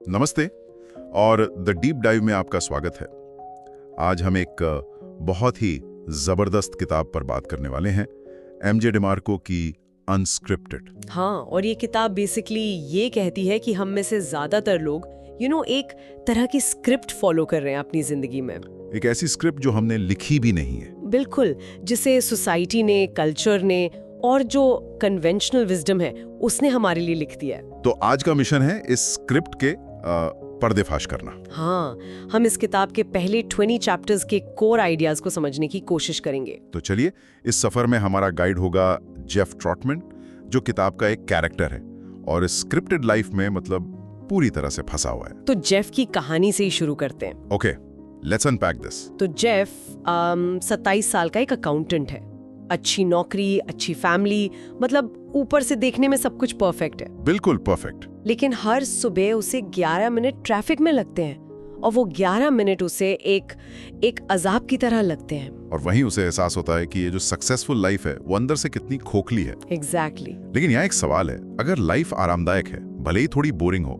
नमस्ते और the deep dive में आपका स्वागत है। आज हम एक बहुत ही जबरदस्त किताब पर बात करने वाले हैं, एमजे डिमार्को की अनस्क्रिप्टेड। हाँ, और ये किताब बेसिकली ये कहती है कि हम में से ज्यादातर लोग एक तरह की स्क्रिप्ट फॉलो कर रहे हैं अपनी जिंदगी में। एक ऐसी स्क्रिप्ट जो हमने लिखी भी नहीं है। बिल्कुल, जिसे सोसाइटी ने, कल्चर ने और जो कन्वेंशनल विजडम है उसने हमारे लिए लिख दिया है। तो आज का मिशन है इस स्क्रिप्ट के पर्देफाश करना। हाँ, हम इस किताब के पहले 20 चैप्टर्स के कोर आइडियाज को समझने की कोशिश करेंगे। तो चलिए, इस सफर में हमारा गाइड होगा जेफ ट्रॉटमैन, जो किताब का एक कैरेक्टर है और इस स्क्रिप्टेड लाइफ में मतलब पूरी तरह से फंसा हुआ है। तो जेफ की कहानी से ही शुरू करते हैं। Okay, let's unpack this. तो जेफ 27 साल का एक अकाउंटेंट है। अच्छी नौकरी, अच्छी फैमिली, मतलब ऊपर से देखने में सब कुछ परफेक्ट है। बिल्कुल परफेक्ट। लेकिन हर सुबह उसे 11 मिनट ट्रैफिक में लगते हैं और वो 11 मिनट उसे एक अजाब की तरह लगते हैं। और वहीं उसे एहसास होता है कि ये जो सक्सेसफुल लाइफ है वो अंदर से कितनी खोखली है। एग्जैक्टली। लेकिन यहाँ एक सवाल है, अगर लाइफ आरामदायक है, भले ही थोड़ी बोरिंग हो,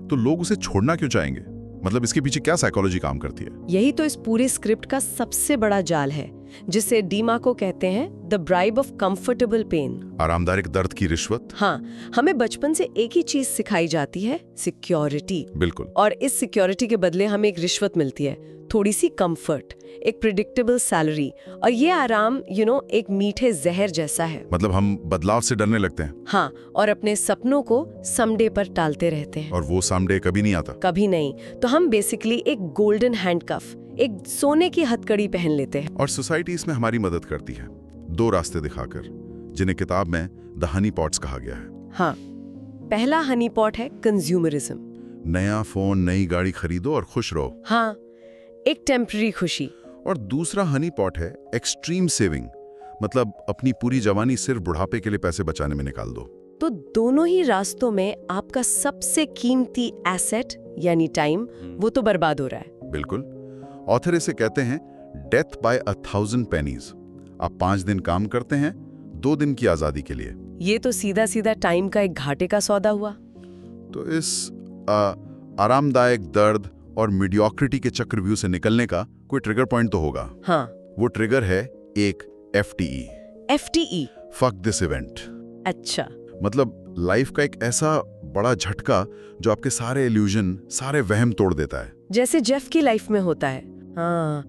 तो लोग उसे छोड़ना क्यों चाहेंगे? मतलब इसके पीछे क्या साइकोलॉजी काम करती है? यही तो इस पूरे स्क्रिप्ट का सबसे बड़ा जाल है, जिसे डिमार्को कहते हैं the bribe of comfortable pain. आरामदायक दर्द की रिश्वत। हाँ, हमें बचपन से एक ही चीज सिखाई जाती है, सिक्योरिटी। बिल्कुल। और इस सिक्योरिटी के बदले हमें एक रिश्वत मिलती है, थोड़ी सी कंफर्ट, एक प्रिडिक्टेबल सैलरी। और ये आराम एक मीठे जहर जैसा है। मतलब हम बदलाव से डरने लगते हैं। हाँ, और अपने सपनों को समडे पर टालते रहते हैं। और वो समडे कभी नहीं आता। कभी नहीं। तो हम बेसिकली एक गोल्डन हैंडकफ, एक सोने की हथकड़ी पहन लेते हैं। और सोसाइटी इसमें हमारी मदद करती है, दो रास्ते दिखाकर, जिन्हें किताब में द हनी पॉट्स कहा गया है। हाँ, पहला हनी पॉट है कंज्यूमरिज्म। नया फोन, नई गाड़ी खरीदो और खुश रहो। हाँ, एक टेम्पररी खुशी। और दूसरा हनी पॉट है एक्सट्रीम सेविंग, मतलब अपनी पूरी जवानी सिर्फ बुढ़ापे के लिए पैसे बचाने में निकाल दो। तो दोनों ही रास्तों में आपका सबसे कीमती एसेट यानी टाइम, वो तो बर्बाद हो रहा है। बिल्कुल। ऑथर इसे कहते हैं डेथ बाय 1000 पेनीज। आप 5 दिन काम करते हैं 2 दिन की आजादी के लिए। ये तो सीधा सीधा टाइम का एक घाटे का सौदा हुआ। तो इस आरामदायक दर्द और मीडियोक्रिटी के चक्रव्यूह से निकलने का कोई ट्रिगर पॉइंट तो होगा। हाँ, वो ट्रिगर है एक FTE। FTE? Fuck this event. अच्छा। मतलब लाइफ का एक ऐसा बड़ा झटका जो आपके सारे इल्यूजन, सारे वहम तोड़ देता है। जैसे जेफ की लाइफ में होता है। हाँ,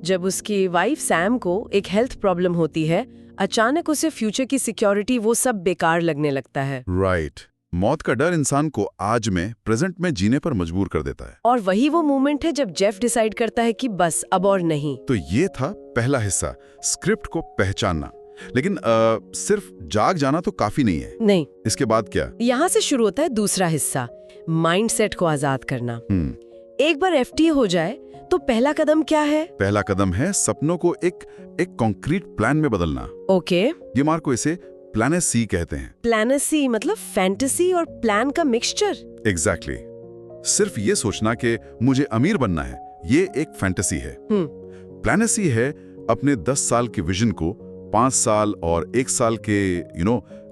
जब उसकी वाइफ सैम को एक हेल्थ प्रॉब्लम होती है, अचानक उसे फ्यूचर की सिक्योरिटी वो सब बेकार लगने लगता है। राइट। मौत का डर इंसान को आज में, प्रेजेंट में जीने पर मजबूर कर देता है। और वही वो मोमेंट है जब जेफ डिसाइड करता है कि बस अब और नहीं। तो ये था पहला हिस्सा, स्क्रिप्ट को पहचानना। लेकिन सिर्फ जाग जाना तो काफी नहीं है। नहीं। इसके बाद क्या? यहाँ से शुरू होता है दूसरा हिस्सा, माइंडसेट को आजाद करना। एक बार FTE हो जाए तो पहला कदम क्या है? पहला कदम है सपनों को एक कॉन्क्रीट प्लान में बदलना। ओके। डिमार्को इसे प्लान C कहते हैं। प्लान C मतलब फैंटेसी और प्लान का मिक्सचर। एग्जैक्टली। सिर्फ ये सोचना कि मुझे अमीर बनना है, ये एक फैंटेसी है। प्लान C है अपने 10 साल के विजन को 5 साल और 1 साल के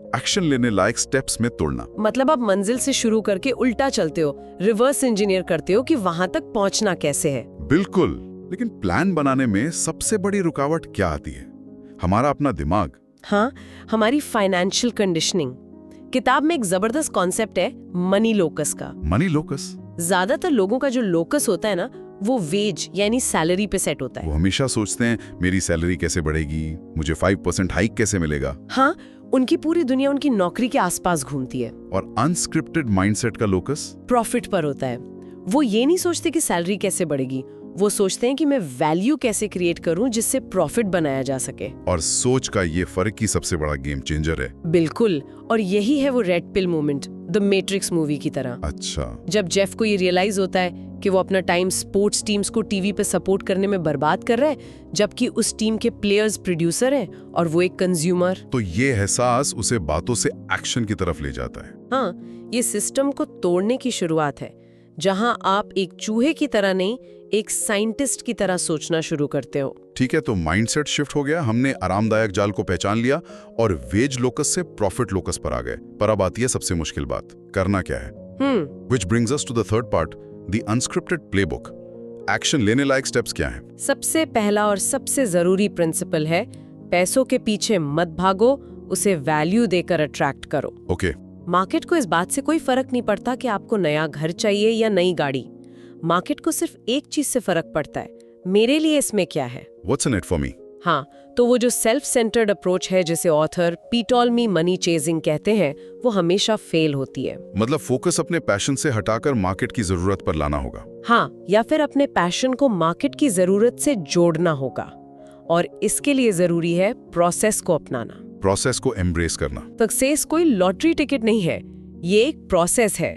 एक्शन लेने लायक स्टेप्स में तोड़ना। मतलब आप मंजिल से शुरू करके उल्टा चलते हो, रिवर्स इंजीनियर करते हो कि वहां तक पहुंचना कैसे है। बिल्कुल। लेकिन प्लान बनाने में सबसे बड़ी रुकावट क्या आती है? हमारा अपना दिमाग। हाँ, हमारी फाइनेंशियल कंडीशनिंग। किताब में एक जबरदस्त कॉन्सेप्ट है मनी लोकस का। Money locus? ज्यादातर लोगों का जो लोकस होता है ना, वो वेज यानी सैलरी पे सेट होता है। वो हमेशा सोचते हैं मेरी सैलरी कैसे बढ़ेगी, मुझे 5% हाइक कैसे मिलेगा। हाँ, उनकी पूरी दुनिया उनकी नौकरी के आसपास घूमती है। और अनस्क्रिप्टेड माइंडसेट का लोकस प्रॉफिट पर होता है। वो ये नहीं सोचते कि सैलरी कैसे बढ़ेगी, वो सोचते हैं कि मैं वैल्यू कैसे क्रिएट करूं जिससे प्रॉफिट बनाया जा सके। और सोच का ये फर्क ही सबसे बड़ा गेम चेंजर है। बिल्कुल। और यही है वो red pill moment, the matrix movie की तरह। अच्छा। जब जेफ को ये रियलाइज होता है कि वो अपना टाइम स्पोर्ट्स टीम्स को टीवी पे सपोर्ट करने में बर्बाद कर रहा है, जबकि उस टीम के प्लेयर्स प्रोड्यूसर हैं और वो एक कंज्यूमर। तो ये एहसास उसे बातों से एक्शन की तरफ ले जाता है। हाँ, ये सिस्टम को तोड़ने की शुरुआत है, जहां आप एक चूहे की तरह नहीं, एक साइंटिस्ट की तरह सोचना शुरू करते हो। ठीक है, तो माइंडसेट शिफ्ट हो गया, हमने आरामदायक जाल को पहचान लिया और वेज लोकस से प्रॉफिट लोकस पर आ गए। पर अब आती है सबसे मुश्किल बात, करना क्या है? Which brings us to the third part, the unscripted playbook. Action लेने लायक स्टेप्स क्या हैं? सबसे पहला और सबसे जरूरी प्रिंसिपल है पैसों के पीछे मत भागो, उसे वैल्यू देकर अट्रैक्ट करो। ओके। मार्केट को इस बात से कोई फर्क नहीं पड़ता कि आपको नया घर चाहिए या नई गाड़ी। मार्केट को सिर्फ एक चीज से फर्क पड़ता है, मेरे लिए इसमें क्या है। What's in it for me? हाँ, तो वो जो सेल्फ सेंटर्ड अप्रोच है जिसे ऑथर पीटॉलमी मनी चेजिंग कहते हैं, वो हमेशा फेल होती है। मतलब फोकस अपने पैशन से हटाकर मार्केट की जरूरत पर लाना होगा। हाँ, या फिर अपने पैशन को मार्केट की जरूरत से जोड़ना होगा, और इसके लिए जरूरी है प्रोसेस को अपनाना, प्रोसेस को एम्ब्रेस करना। सक्सेस कोई लॉटरी टिकट नहीं है, ये एक प्रोसेस है।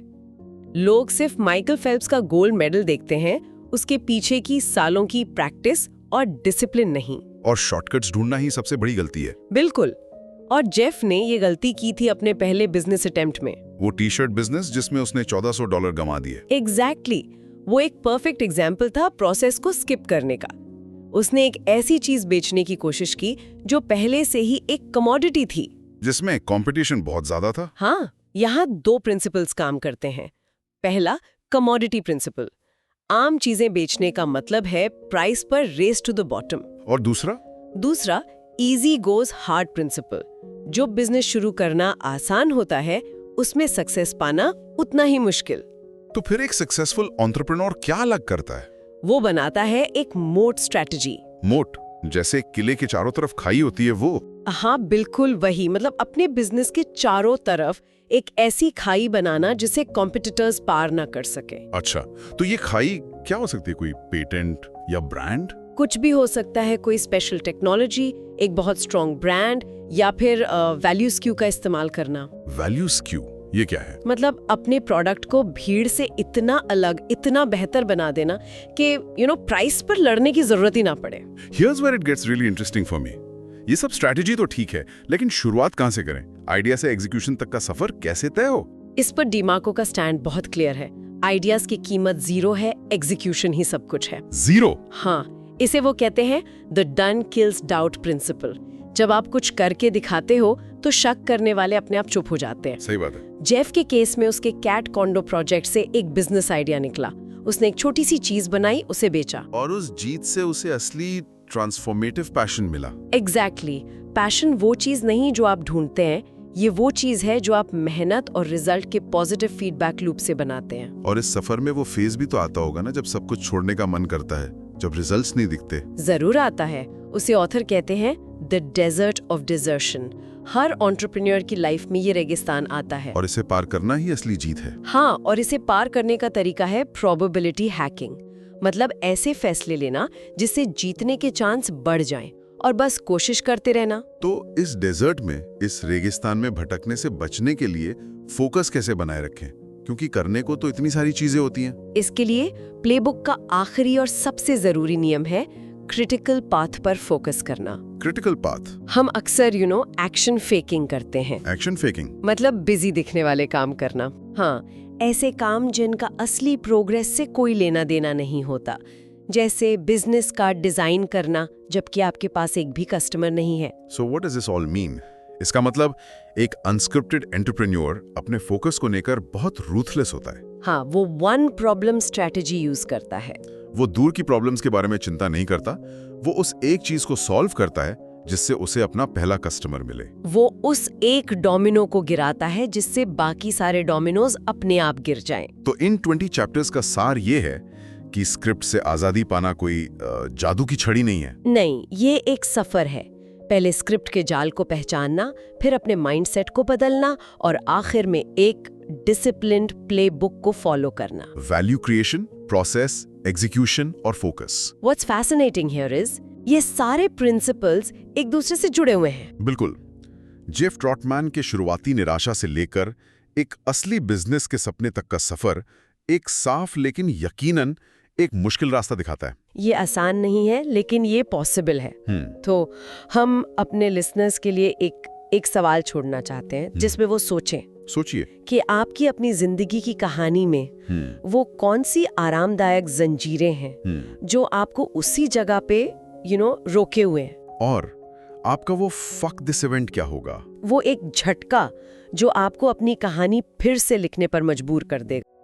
लोग सिर्फ माइकल फेल्प्स का गोल्ड मेडल देखते हैं, उसके पीछे की सालों की प्रैक्टिस और डिसिप्लिन नहीं। और शॉर्टकट्स ढूंढना ही सबसे बड़ी गलती है। बिल्कुल। और जेफ ने ये गलती की थी अपने पहले बिजनेस अटेम्प्ट में। वो टी-शर्ट बिजनेस जिसमें उसने $1400 गंवा दिए। एग्जैक्टली। वो एक परफेक्ट एग्जाम्पल था प्रोसेस को स्किप करने का। उसने एक ऐसी चीज बेचने की कोशिश की जो पहले से ही एक कमोडिटी थी, जिसमें कंपटीशन बहुत ज्यादा था। हाँ, यहाँ 2 प्रिंसिपल्स काम करते हैं। पहला, कमोडिटी प्रिंसिपल। आम चीजें बेचने का मतलब है प्राइस पर रेस टू द बॉटम। और दूसरा, इजी गोज हार्ड प्रिंसिपल। जो बिजनेस शुरू करना आसान होता है, उसमें सक्सेस पाना उतना ही मुश्किल। तो फिर एक सक्सेसफुल एंटरप्रेन्योर क्या अलग करता है? वो बनाता है एक मोट स्ट्रेटजी। मोट, जैसे किले के चारों तरफ खाई होती है वो? हाँ, बिल्कुल वही। मतलब अपने बिजनेस के चारों तरफ एक ऐसी खाई बनाना जिसे कॉम्पिटिटर्स पार ना कर सके। अच्छा, तो ये खाई क्या हो सकती है? कोई पेटेंट या ब्रांड? कुछ भी हो सकता है, कोई स्पेशल टेक्नोलॉजी, एक बहुत स्ट्रॉन्ग ब्रांड, या फिर वैल्यू स्क्यू का इस्तेमाल करना। वैल्यू स्क्यू, ये क्या है? मतलब अपने प्रोडक्ट को भीड़ से इतना अलग, इतना बेहतर बना देना कि प्राइस पर लड़ने की जरूरत ही ना पड़े। Here's where it gets really interesting for me. ये सब स्ट्रैटेजी तो ठीक है, लेकिन शुरुआत कहाँ से करें? आइडिया से एग्जीक्यूशन तक का सफर कैसे तय हो? इस पर डीमार्को का स्टैंड बहुत क्लियर है। आइडियाज की कीमत 0 है, एग्जीक्यूशन ही सब कुछ है। 0? हाँ, इसे वो कहते हैं the done kills doubt principle. जब आप कुछ करके दिखाते हो तो शक करने वाले अपने आप चुप हो जाते हैं। सही बात है। जेफ के केस में उसके कैट कॉन्डो प्रोजेक्ट से एक बिजनेस आइडिया निकला। उसने एक छोटी सी चीज बनाई, उसे बेचा, और उस जीत से उसे असली ट्रांसफॉर्मेटिव पैशन मिला। एग्जैक्टली। पैशन वो चीज नहीं जो आप ढूंढते हैं, ये वो चीज है जो आप मेहनत और रिजल्ट के पॉजिटिव फीडबैक लूप से बनाते हैं। और इस सफर में वो फेज भी तो आता होगा ना, जब सब कुछ छोड़ने का मन करता है, जब रिजल्ट्स नहीं दिखते। जरूर आता है। उसे ऑथर कहते हैं द डेजर्ट ऑफ डिजर्शन। हर एंटरप्रेन्योर की लाइफ में ये रेगिस्तान आता है, और इसे पार करना ही असली जीत है। हाँ, और इसे पार करने का तरीका है प्रोबेबिलिटी हैकिंग। मतलब ऐसे फैसले लेना जिससे जीतने के चांस बढ़ जाएं, और बस कोशिश करते रहना। तो इस डेजर्ट में, इस रेगिस्तान में भटकने से बचने के लिए फोकस कैसे बनाए रखें? क्योंकि करने को तो इतनी सारी चीजें होती हैं। इसके लिए प्लेबुक का आखिरी और सबसे जरूरी नियम है क्रिटिकल पाथ पर फोकस करना। Critical path? हम अक्सर एक्शन फेकिंग करते हैं। एक्शन फेकिंग मतलब बिजी दिखने वाले काम करना। हाँ, ऐसे काम जिनका असली प्रोग्रेस से कोई लेना देना नहीं होता, जैसे बिजनेस कार्ड डिजाइन करना जबकि आपके पास एक भी कस्टमर नहीं है। So what does this all mean? इसका मतलब एक अनस्क्रिप्टेड एंटरप्रेन्योर अपने फोकस को लेकर बहुत रूथलेस होता है। हाँ, वो 1 प्रॉब्लम स्ट्रेटजी यूज करता है। वो दूर की प्रॉब्लम्स के बारे में चिंता नहीं करता, वो उस एक चीज को सॉल्व करता है जिससे उसे अपना पहला कस्टमर मिले। वो उस एक डोमिनो को गिराता है जिससे बाकी सारे डोमिनोज अपने आप गिर जाएं। तो इन 20 चैप्टर्स का सार ये है कि स्क्रिप्ट से आजादी पाना कोई जादू की छड़ी नहीं है। नहीं, ये एक सफर है। पहले स्क्रिप्ट के जाल को पहचानना, फिर अपने माइंडसेट को बदलना, और आखिर में एक डिसिप्लिन्ड प्लेबुक को फॉलो करना। वैल्यू क्रिएशन, प्रोसेस, एग्जीक्यूशन और focus. What's fascinating here is ये सारे प्रिंसिपल्स एक दूसरे से जुड़े हुए हैं। बिल्कुल। जेफ ट्रॉटमैन के शुरुआती निराशा से लेकर एक असली बिजनेस के सपने तक का सफर एक साफ लेकिन यकीनन एक मुश्किल रास्ता दिखाता है। ये आसान नहीं है, लेकिन ये पॉसिबल है। तो हम अपने लिसनर्स के लिए एक सवाल छोड़ना चाहते हैं जिसमें वो सोचिए कि आपकी अपनी जिंदगी की कहानी में वो कौन सी आरामदायक जंजीरें हैं जो आपको उसी जगह पे रोके हुए हैं। और आपका वो फक दिस इवेंट क्या होगा? वो एक झटका जो आपको अपनी कहानी फिर से लिखने पर मजबूर कर देगा।